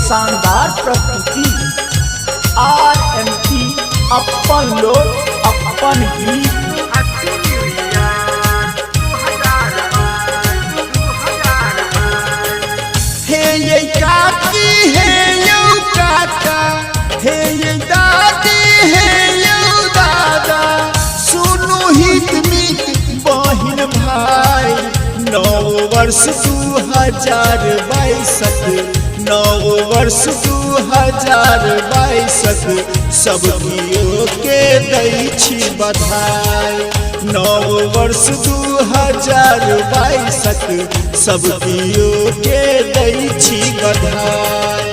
शानदार प्रस्तुति RMP अपन लोग अपन गीत। हे ये काकी हे यौ काका, हे ये दादी हे यौ दादा, सुनु हित मित बहिन भाई। 9 वर्ष 2022, 9 वर्ष 2022 सब कियो के दै छी बधाई। 9 वर्ष 2022 सब कियो के दै छी बधाई।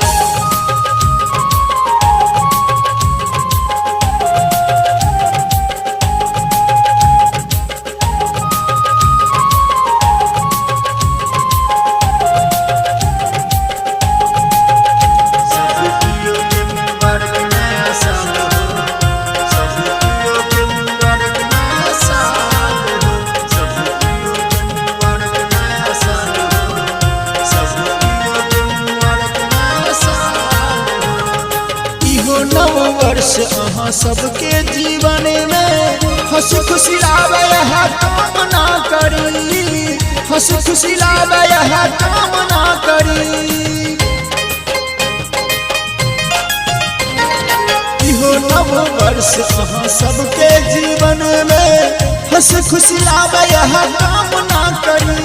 नव वर्ष अहाँ सबके जीवन में हंस खुशी लावे कामना करी, हंस खुशी लावे कामना करी। इहो नव वर्ष अहाँ सबके जीवन में हंस खुशी लावे कामना करी।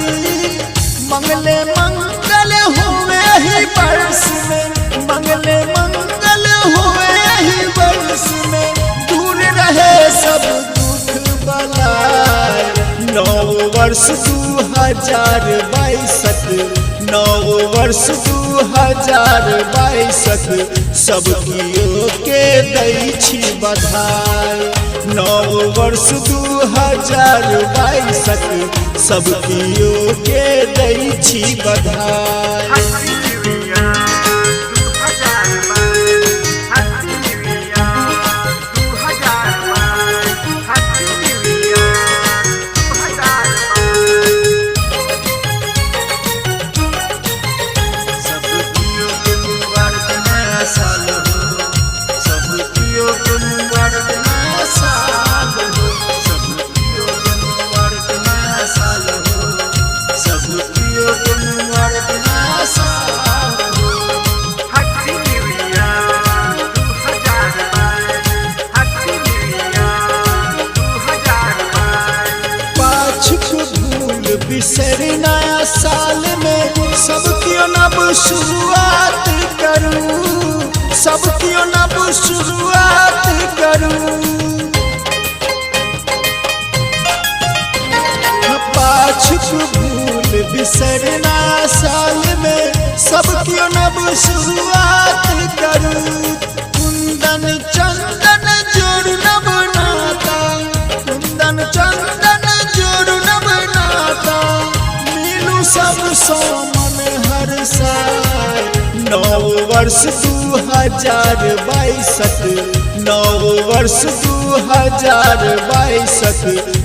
मंगले मंगल हुए ही वर्ष में, मंगले मंगल हुए ही वर्ष में, दूर रहे सब दुख बलाय। 9 वर्ष 2022, 9 वर्ष 2022 सब कियो के दै छी बधाई। 9 वर्ष 2022 सब कियो के दै छी बधाई। बिसर नया साल में सब क्यों नब शुरुआत करूं, सब क्यों नब शुरुआत करूं। पाछुक भूल बिसर नया साल में सब क्यों नब शुरुआत करूं। कुंदन चंदन जोड़ नब नाता, कुंदन चंदन जोड़ नब नाता, मिलू सब सोमन हर साल। 9 वर्ष 2022, 9 वर्ष 2022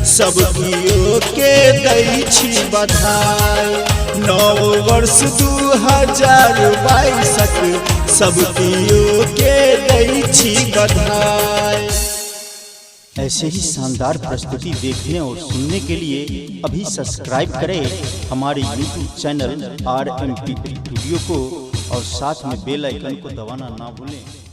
सब कियो के दै छी बधाई। 9 वर्ष 2022 सब कियो के दै छी बधाई। ऐसे ही शानदार प्रस्तुति देखने और सुनने के लिए अभी सब्सक्राइब करें हमारे YouTube चैनल RMP स्टूडियो को और साथ में बेल आइकन को दबाना ना भूलें।